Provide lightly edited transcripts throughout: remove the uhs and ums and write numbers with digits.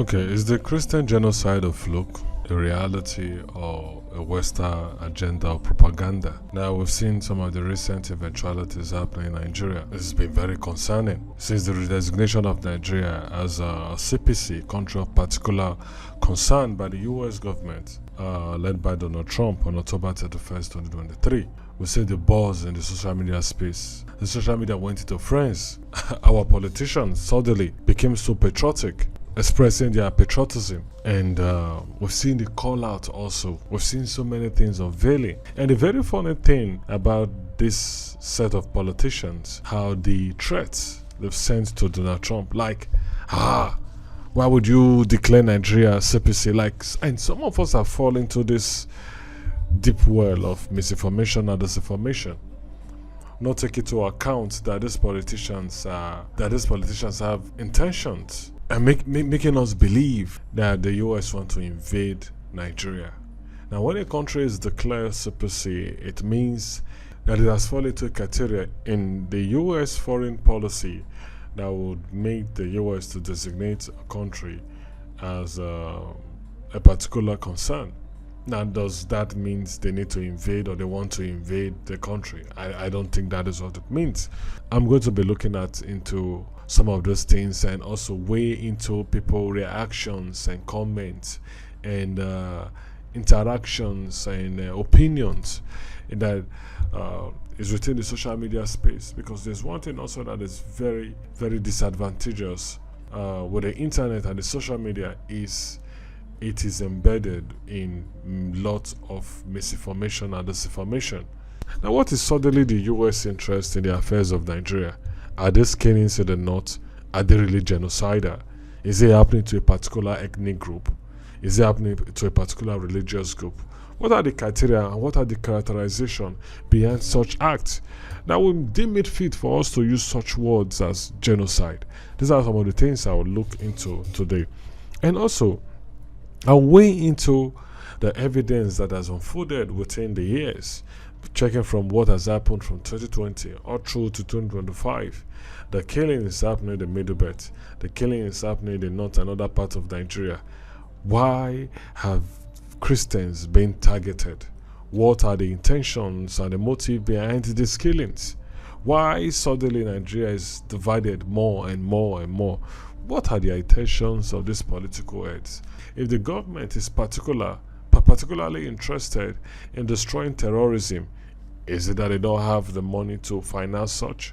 Okay, is the Christian genocide of FLUKE a reality or a Western agenda or propaganda? Now, we've seen some of the recent eventualities happening in Nigeria. This has been very concerning since the designation of Nigeria as a CPC, country of particular concern, by the US government, led by Donald Trump on October 31st, 2023. We see the buzz in the social media space. The social media went into friends. Our politicians suddenly became so patriotic, expressing their patriotism, and we've seen the call out also. We've seen so many things unveiling, and the very funny thing about this set of politicians, how the threats they've sent to Donald Trump, like, why would you declare Nigeria CPC? Like, and some of us have fallen into this deep well of misinformation and disinformation, not taking into account that these politicians have intentions, and making us believe that the US want to invade Nigeria. Now, when a country is declared CPC, it means that it has fallen into a criteria in the US foreign policy that would make the US to designate a country as a particular concern. Now, does that mean they need to invade or they want to invade the country? I don't think that is what it means. I'm going to be looking into some of those things and also weigh into people's reactions and comments and interactions and opinions that is within the social media space. Because there's one thing also that is very, very disadvantageous with the internet and the social media is it is embedded in lots of misinformation and disinformation. Now, what is suddenly the US interest in the affairs of Nigeria? Are they scaling to the north? Are they really genocidal? Is it happening to a particular ethnic group? Is it happening to a particular religious group? What are the criteria and what are the characterization behind such acts that will deem it fit for us to use such words as genocide? These are some of the things I will look into today. And also, I'll weigh into the evidence that has unfolded within the years, checking from what has happened from 2020 all through to 2025. The killing is happening in the Middle Belt. The killing is happening in the north and other parts of Nigeria. Why have Christians been targeted? What are the intentions and the motive behind these killings? Why suddenly Nigeria is divided more and more and more? What are the intentions of these political heads? If the government is particularly interested in destroying terrorism, is it that they don't have the money to finance such?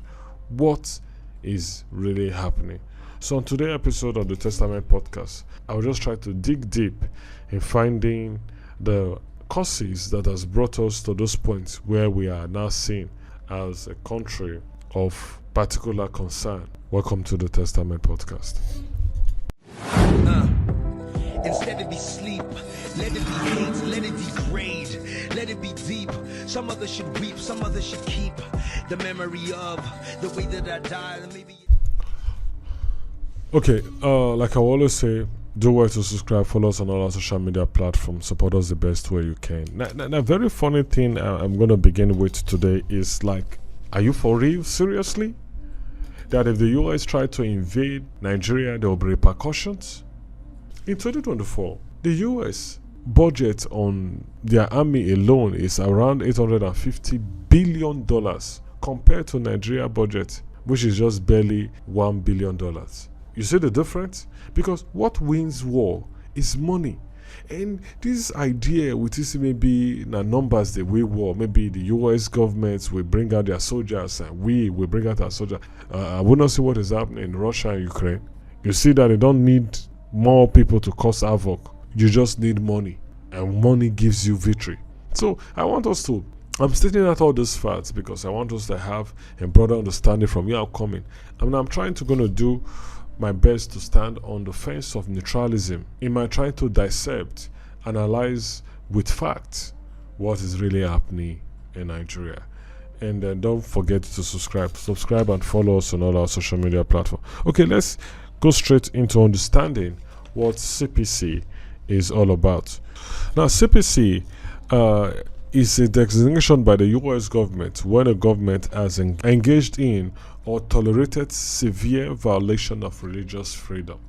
What is really happening? So on today's episode of the Testament Podcast, I will just try to dig deep in finding the causes that has brought us to those points where we are now seen as a country of particular concern. Welcome to the Testament Podcast. Instead of be sleep, let it be hate, let it degrade, let it be deep. Some others should weep, some others should keep the memory of the way that I died. And maybe. Okay, like I always say, do well to subscribe, follow us on all our social media platforms, support us the best way you can. Now, very funny thing I'm going to begin with today is like, are you for real? Seriously? That if the US try to invade Nigeria, there will be repercussions? In 2024, the US budget on their army alone is around $850 billion compared to Nigeria budget, which is just barely $1 billion. You see the difference? Because what wins war is money. And this idea with this maybe the numbers they win war, maybe the US government will bring out their soldiers and we will bring out our soldiers. I will not see what is happening in Russia and Ukraine. You see that they don't need more people to cause havoc. You just need money, and money gives you victory. So I'm stating out all these facts because I want us to have a broader understanding from where I'm coming. I'm trying to do my best to stand on the fence of neutralism in my trying to dissect, analyze with facts what is really happening in Nigeria. And then don't forget to subscribe and follow us on all our social media platforms. Okay, let's go straight into understanding what CPC is all about. Now, CPC is a designation by the US government when a government has engaged in or tolerated severe violation of religious freedom.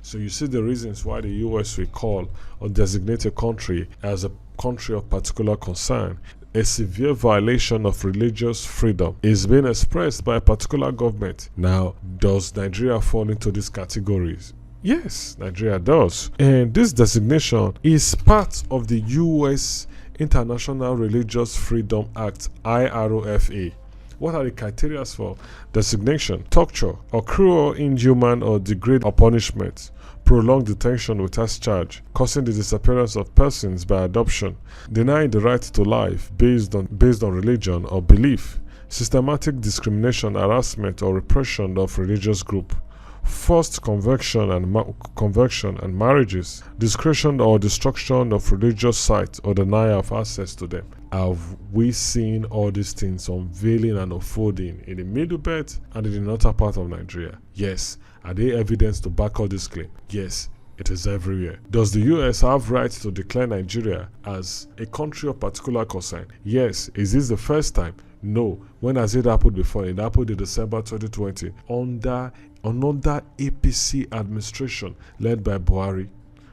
So you see the reasons why the US will call or designate a country as a country of particular concern. A severe violation of religious freedom is being expressed by a particular government. Now, does Nigeria fall into these categories? Yes, Nigeria does. And this designation is part of the US International Religious Freedom Act, IROFA. What are the criteria for designation? Torture, or cruel, inhuman, or degrading or punishment, prolonged detention without charge, causing the disappearance of persons by adoption, denying the right to life based on religion or belief, systematic discrimination, harassment, or repression of religious group, forced conversion and marriages, discretion or destruction of religious sites or denial of access to them. Have we seen all these things unveiling and unfolding in the middle belt and in the northern part of Nigeria? Yes. Are there evidence to back up this claim? Yes. It is everywhere. Does the US have rights to declare Nigeria as a country of particular concern? Yes. Is this the first time? No. When has it happened before? It happened in December 2020 under another APC administration led by Buhari.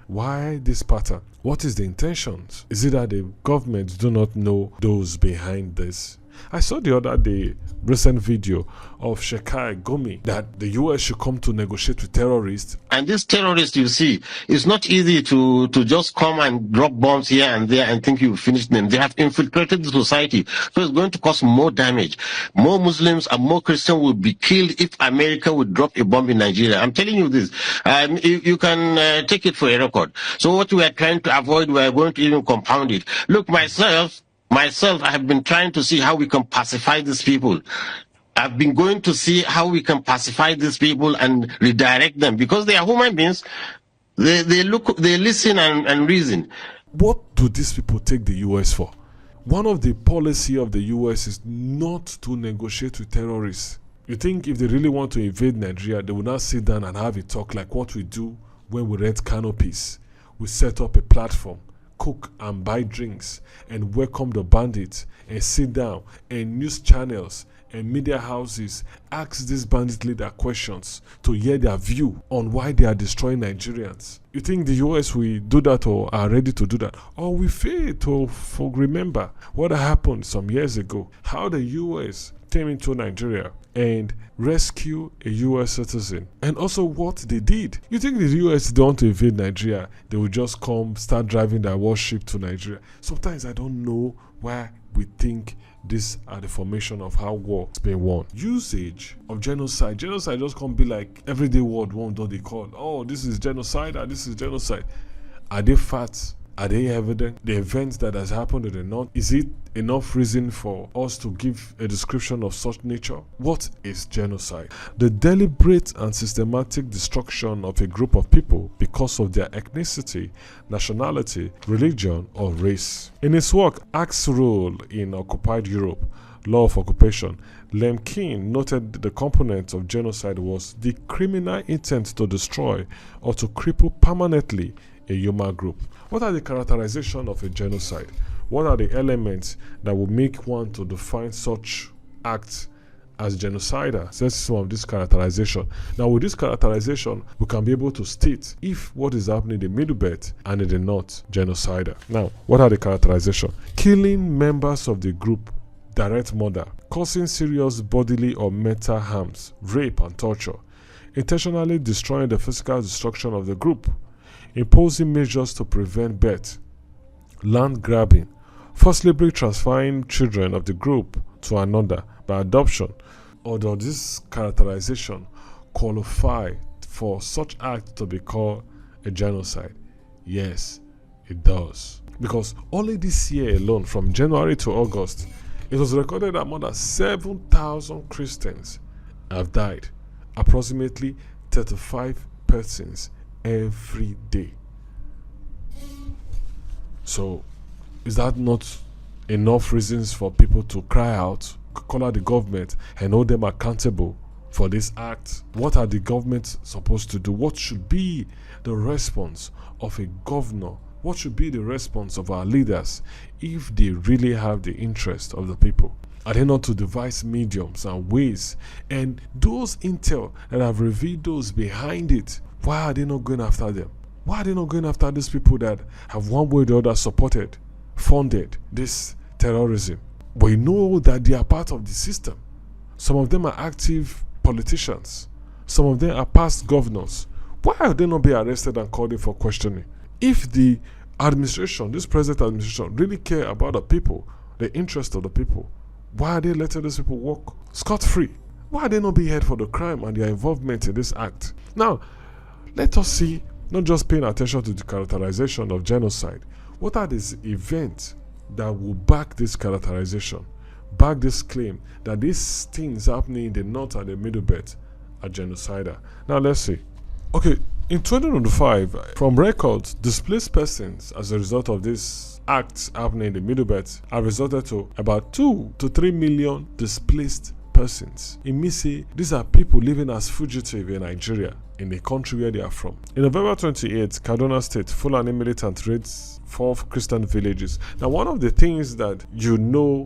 Why this pattern? What is the intentions? Is it that the government do not know those behind this? I saw the other day recent video of Shekai Gomi that the US should come to negotiate with terrorists. And these terrorists, you see, it's not easy to just come and drop bombs here and there and think you finish them. They have infiltrated the society, so it's going to cause more damage. More Muslims and more Christians will be killed if America would drop a bomb in Nigeria. I'm telling you this. You can take it for a record. So what we are trying to avoid, we are going to even compound it. Look, myself, I have been trying to see how we can pacify these people. I've been going to see how we can pacify these people and redirect them, because they are human beings. They listen and reason. What do these people take the US for? One of the policy of the US is not to negotiate with terrorists. You think if they really want to invade Nigeria, they will not sit down and have a talk like what we do when we rent canopies. We set up a platform, cook and buy drinks and welcome the bandits and sit down, and news channels and media houses ask these bandit leader questions to hear their view on why they are destroying Nigerians. You think the US will do that or are ready to do that? Or we fail to remember what happened some years ago, how the US came into Nigeria and rescue a US citizen, and also what they did. You think the US don't want to invade Nigeria, they will just come, start driving their warship to Nigeria? Sometimes I don't know why we think these are the formation of how war is being won. Usage of genocide. Genocide just can't be like everyday word one don't they call. Oh, this is genocide and this is genocide. Are they facts? Are they evident? The events that has happened in the north, is it enough reason for us to give a description of such nature? What is genocide? The deliberate and systematic destruction of a group of people because of their ethnicity, nationality, religion, or race. In his work, Axe Role in Occupied Europe, Law of Occupation, Lemkin noted the component of genocide was the criminal intent to destroy or to cripple permanently a human group. What are the characterization of a genocide? What are the elements that will make one to define such acts as genocidal? So that's some of this characterization. Now, with this characterization, we can be able to state if what is happening in the middle belt and in the north, genocidal. Now, what are the characterization? Killing members of the group, direct murder, causing serious bodily or mental harms, rape and torture, intentionally destroying the physical destruction of the group, imposing measures to prevent birth, land grabbing, forcibly transferring children of the group to another by adoption. Or does this characterization qualify for such act to be called a genocide? Yes, it does. Because only this year alone, from January to August, it was recorded that more than 7,000 Christians have died, approximately 35 persons every day. So, is that not enough reasons for people to cry out, call out the government, and hold them accountable for this act? What are the governments supposed to do? What should be the response of a governor? What should be the response of our leaders if they really have the interest of the people? Are they not to devise mediums and ways and those intel that have revealed those behind it Why are they not going after them? Why are they not going after these people that have one way or the other supported, funded this terrorism? We know that they are part of the system. Some of them are active politicians. Some of them are past governors. Why are they not being arrested and called in for questioning? If the administration, this present administration, really care about the people, the interest of the people, why are they letting these people walk scot-free? Why are they not being held for the crime and their involvement in this act? Now, let us see, not just paying attention to the characterization of genocide. What are these events that will back this characterization, back this claim that these things happening in the north and the middle belt are genocidal? Now, let's see. Okay, in 2025, from records, displaced persons as a result of this acts happening in the middle belt have resulted to about 2 to 3 million displaced persons. It means these are people living as fugitives in Nigeria, in the country where they are from. In November 28, Kaduna State, Fulani militant raids 4 Christian villages. Now, one of the things that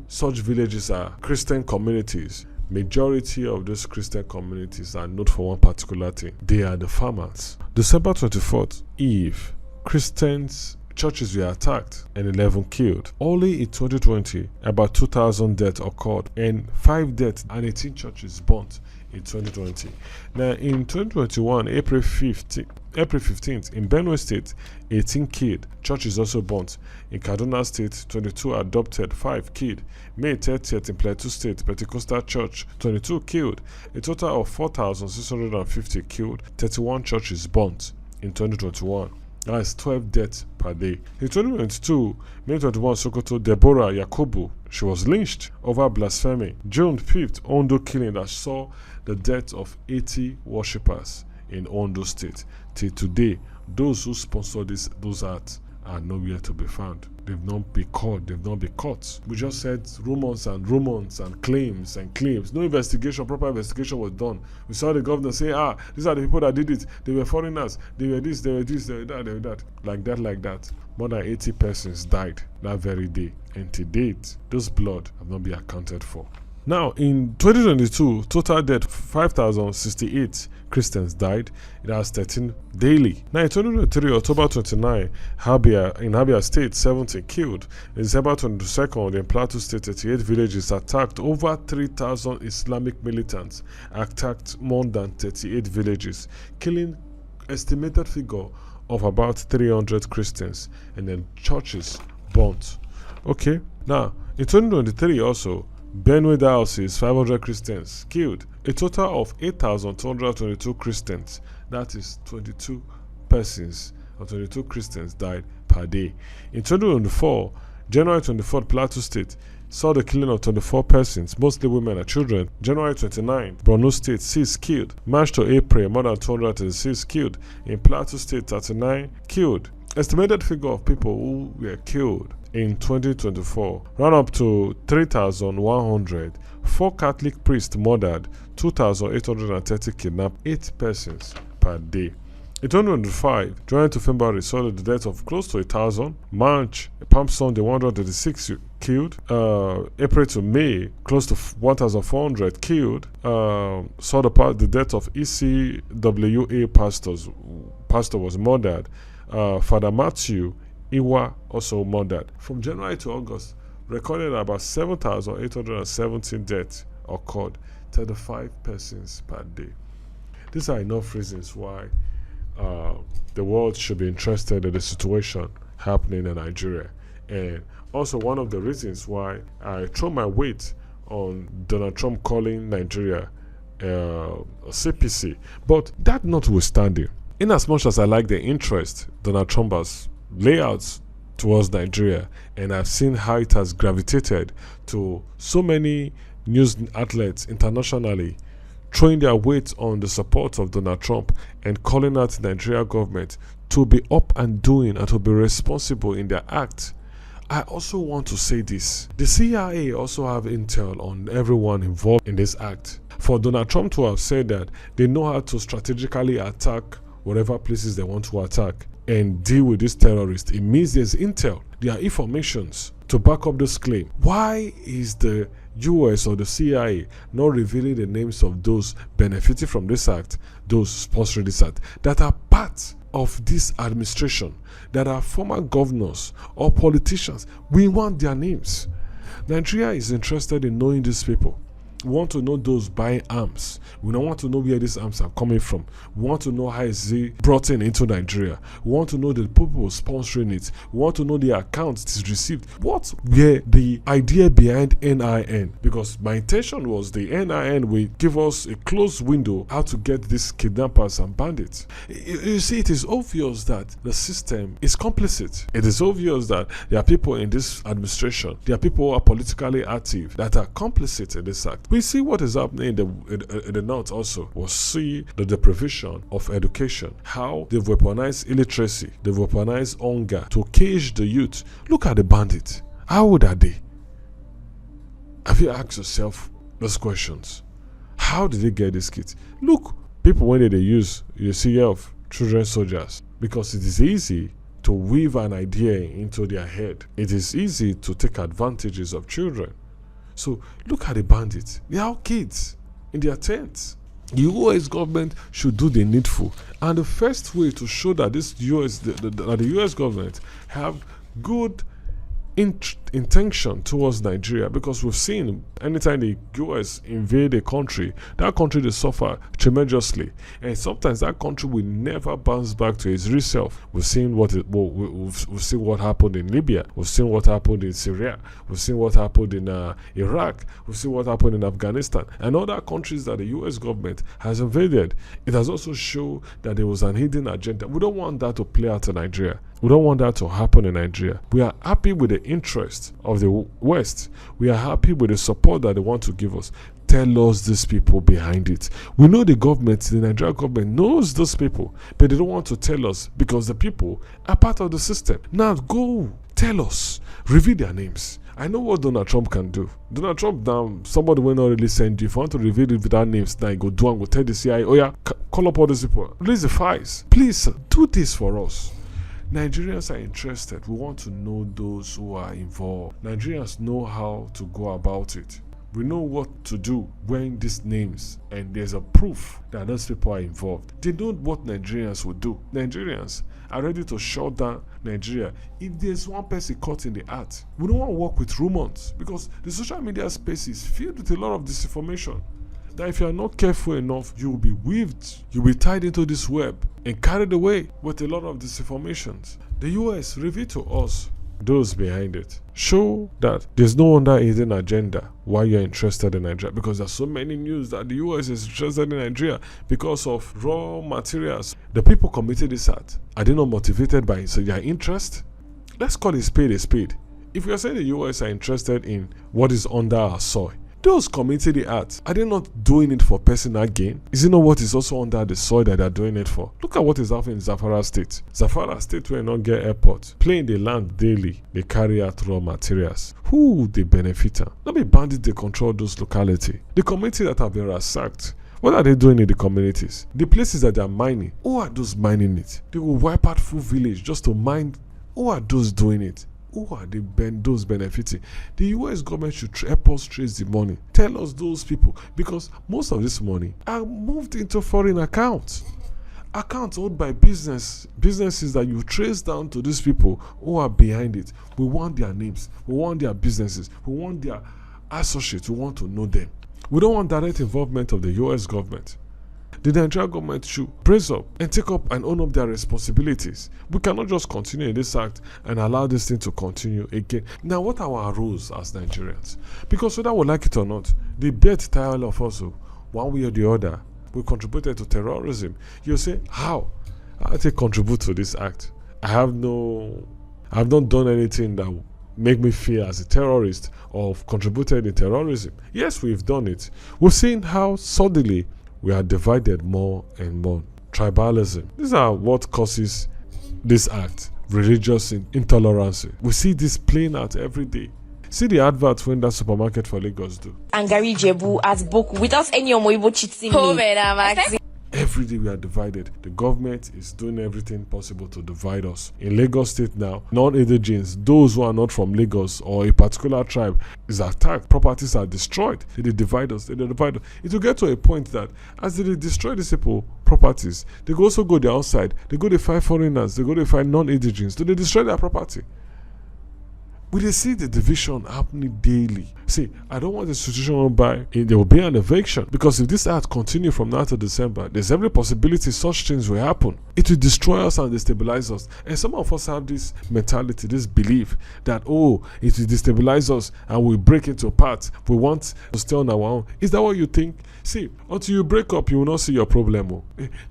such villages are Christian communities. Majority of those Christian communities are known for one particular thing. They are the farmers. December 24th, Eve, Christians churches were attacked and 11 killed. Only in 2020, about 2,000 deaths occurred and 5 deaths and 18 churches burnt in 2020. Now, in 2021, April 15th, in Benue State, 18 killed. Churches also burnt. In Kaduna State, 22 adopted, 5 killed. May 30th, in Plateau State, Pentecostal Church, 22 killed. A total of 4,650 killed. 31 churches burnt in 2021. That's 12 deaths per day. In 2022, May 21, Sokoto, Deborah Yakubu, she was lynched over blasphemy. June 5th, Ondo killing that saw the death of 80 worshippers in Ondo State. Till today, those who sponsor those acts are nowhere to be found. They've not been caught. They've not been caught. We just said rumors and claims and claims. No investigation, proper investigation was done. We saw the governor say, these are the people that did it. They were foreigners. They were this, they were this, they were that, they were that. Like that. More than 80 persons died that very day. And to date, those blood have not been accounted for. Now, in 2022, total death 5,068 Christians died. It has 13 daily. Now, in 2023, October 29, in Abia State, 70 killed. In December 22nd, in Plateau State, 38 villages attacked. Over 3,000 Islamic militants attacked more than 38 villages, killing estimated figure of about 300 Christians, and then churches burnt. Okay, now, in 2023 also, Benue Diocese, 500 Christians killed. A total of 8,222 Christians, that is 22 persons or 22 Christians died per day. In 2024, January 24th, Plateau State saw the killing of 24 persons, mostly women and children. January 29th, Borno State, 6 killed. March to April, more than 236 killed. In Plateau State, 39 killed. Estimated figure of people who were killed in 2024 ran up to 3,100. 4 Catholic priests murdered, 2,830 kidnapped, 8 persons per day. In 2025, January to February saw the death of close to 1,000. March, Palm Sunday, 136 killed. April to May, close to 1,400 killed. Saw the death of ECWA pastor was murdered. Father Matthew Iwa also murdered. From January to August, recorded about 7,817 deaths occurred, 35 persons per day. These are enough reasons why the world should be interested in the situation happening in Nigeria. And also one of the reasons why I throw my weight on Donald Trump calling Nigeria CPC. But that notwithstanding, in as much as I like the interest Donald Trump has layouts towards Nigeria, and I've seen how it has gravitated to so many news outlets internationally throwing their weight on the support of Donald Trump and calling out the Nigeria government to be up and doing and to be responsible in their act. I also want to say this. The CIA also have intel on everyone involved in this act. For Donald Trump to have said that they know how to strategically attack whatever places they want to attack and deal with these terrorists, it means there's intel. There are informations to back up this claim. Why is the US or the CIA not revealing the names of those benefiting from this act, those sponsoring this act, that are part of this administration, that are former governors or politicians. We want their names. Nigeria is interested in knowing these people. We want to know those buying arms. We don't want to know where these arms are coming from. We want to know how is it brought into Nigeria. We want to know the people sponsoring it. We want to know the account it is received. What were the idea behind NIN? Because my intention was the NIN will give us a closed window how to get these kidnappers and bandits. You see, it is obvious that the system is complicit. It is obvious that there are people in this administration, there are people who are politically active that are complicit in this act. We see what is happening in the north also. We see the deprivation of education, how they've weaponized illiteracy, they've weaponized hunger to cage the youth. Look at the bandits. How old are they? Have you asked yourself those questions? How did they get these kids? Look, people when they use, you see of children soldiers, because it is easy to weave an idea into their head. It is easy to take advantages of children. So look at the bandits. They are kids in their tents. The US government should do the needful. And the first way to show that this the US government have good intention towards Nigeria, because we've seen anytime the US invade a country, that country they suffer tremendously, and sometimes that country will never bounce back to its real self. We've seen what happened in Libya. We've seen what happened in Syria. We've seen what happened in Iraq. We've seen what happened in Afghanistan and other countries that the US government has invaded. It has also shown that there was an hidden agenda. We don't want that to play out in Nigeria. We don't want that to happen in Nigeria. We are happy with the interest of the West. We are happy with the support that they want to give us. Tell us these people behind it. We know the government, the Nigerian government knows those people, but they don't want to tell us because the people are part of the system. Now go, tell us, reveal their names. I know what Donald Trump can do. Donald Trump, now, somebody will not really send you. If you want to reveal it without names, now you go do and go tell the CIA, oh yeah, call up all these people. Release the files. Please, do this for us. Nigerians are interested. We want to know those who are involved. Nigerians know how to go about it. We know what to do when these names and there's a proof that those people are involved. They know what Nigerians will do. Nigerians are ready to shut down Nigeria if there's one person caught in the act. We don't want to work with rumors because the social media space is filled with a lot of disinformation. That if you are not careful enough, you will be weaved, you will be tied into this web and carried away with a lot of disinformations. The US reveal to us those behind it. Show that there's no other hidden agenda why you're interested in Nigeria, because there's so many news that the US is interested in Nigeria because of raw materials. The people committed this act, are they not motivated by their interest? Let's call a spade a spade. If you're saying the US are interested in what is under our soil, those committing the act, are they not doing it for personal gain? Is it not what is also under the soil that they're doing it for? Look at what is happening in Zamfara State. Zamfara State will not get airport. Playing the land daily, they carry out raw materials. Who they benefit? Not be bandits, they control those localities. The communities that have been ransacked, what are they doing in the communities? The places that they are mining, who are those mining it? They will wipe out full village just to mine. Who are those doing it? Who are those benefiting? The US government should help us trace the money. Tell us those people, because most of this money are moved into foreign accounts. Accounts owned by businesses that you trace down to these people who are behind it. We want their names. We want their businesses. We want their associates. We want to know them. We don't want direct involvement of the US government. The Nigerian government should brace up and take up and own up their responsibilities. We cannot just continue in this act and allow this thing to continue again. Now, what are our roles as Nigerians? Because whether we like it or not, the bet tile of us, one way or the other, we contributed to terrorism. You say, how? I take contribute to this act. I've not done anything that will make me feel as a terrorist or contributed in terrorism. Yes, we've done it. We've seen how suddenly we are divided more and more. Tribalism. These are what causes this act. Religious intolerance. We see this playing out every day. See the adverts when that supermarket for Lagos do. Angari Jebu as book without any Omoibo cheating me. Every day we are divided. The government is doing everything possible to divide us. In Lagos State now, non-indigenous, those who are not from Lagos or a particular tribe, is attacked. Properties are destroyed. They divide us. They divide us. It will get to a point that as they destroy these people properties, they also go their outside. They go to find foreigners. They go to find non-indigenous. So they destroy their property. We see the division happening daily. See, I don't want the situation whereby there will be an eviction, because if this act continues from now to December, there's every possibility such things will happen. It will destroy us and destabilize us. And some of us have this mentality, this belief that, oh, it will destabilize us and we'll break into parts. We want to stay on our own. Is that what you think? See, until you break up, you will not see your problem.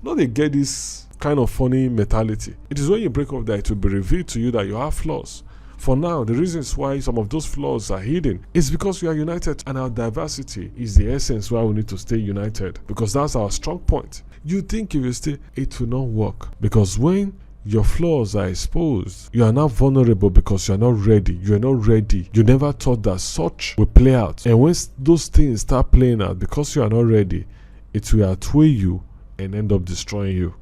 No, they get this kind of funny mentality. It is when you break up that it will be revealed to you that you have flaws. For now, the reasons why some of those flaws are hidden is because we are united, and our diversity is the essence why we need to stay united, because that's our strong point. You think if you stay, it will not work, because when your flaws are exposed, you are now vulnerable because you are not ready. You are not ready. You never thought that such will play out. And when those things start playing out, because you are not ready, it will outweigh you and end up destroying you.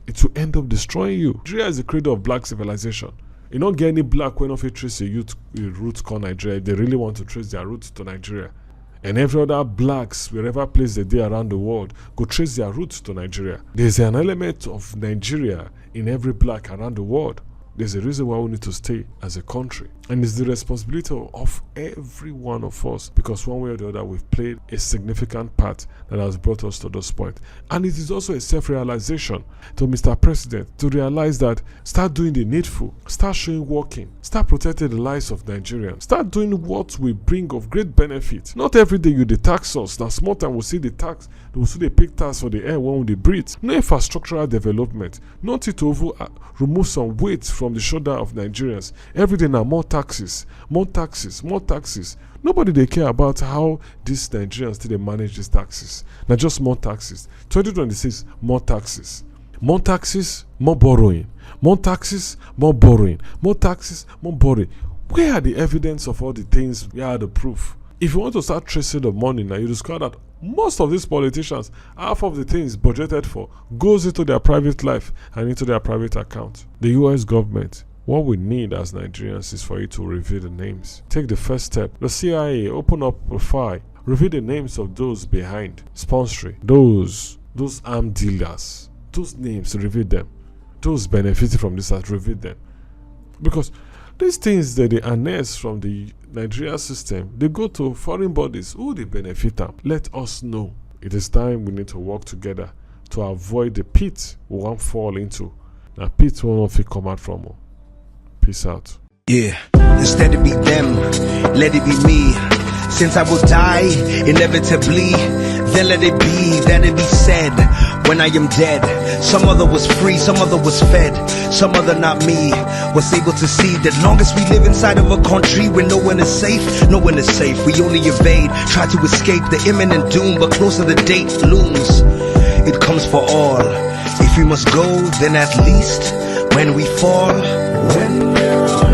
It will end up destroying you. Nigeria is the cradle of black civilization. You don't get any black when of it trace a roots called Nigeria if they really want to trace their roots to Nigeria. And every other blacks, wherever place they are around the world, go trace their roots to Nigeria. There's an element of Nigeria in every black around the world. There's a reason why we need to stay as a country. And it's the responsibility of every one of us, because one way or the other we've played a significant part that has brought us to this point. And it is also a self-realization to Mr. President to realize that start doing the needful, start showing working, start protecting the lives of Nigerians, start doing what will bring of great benefit. Not every day you tax us. Now small time we'll see the tax, we'll see the big tax for the air when they breathe. No infrastructural development, not to remove some weight from the shoulder of Nigerians. Every day now more taxes, more taxes, more taxes. Nobody they care about how these Nigerians they manage these taxes. Now just more taxes. 2026, more taxes. More taxes, more borrowing. More taxes, more borrowing. More taxes, more borrowing. Where are the evidence of all the things? Where are the proof? If you want to start tracing the money now, you discover that most of these politicians, half of the things budgeted for goes into their private life and into their private account. The US government, what we need as Nigerians is for you to reveal the names. Take the first step. The CIA, open up a file. Reveal the names of those behind sponsoring, those armed dealers. Those names, reveal them. Those benefiting from this, reveal them. Because these things that they harness from the Nigeria system, they go to foreign bodies who they benefit them. Let us know. It is time we need to work together to avoid the pit we won't fall into. Now pit will not come out from. Peace out. Yeah, instead it be them, let it be me. Since I will die, inevitably, then let it be, that it be said, when I am dead. Some other was free, some other was fed, some other not me, was able to see that long as we live inside of a country where no one is safe, no one is safe. We only evade, try to escape the imminent doom, but closer the date looms, it comes for all. If we must go, then at least, when we fall, when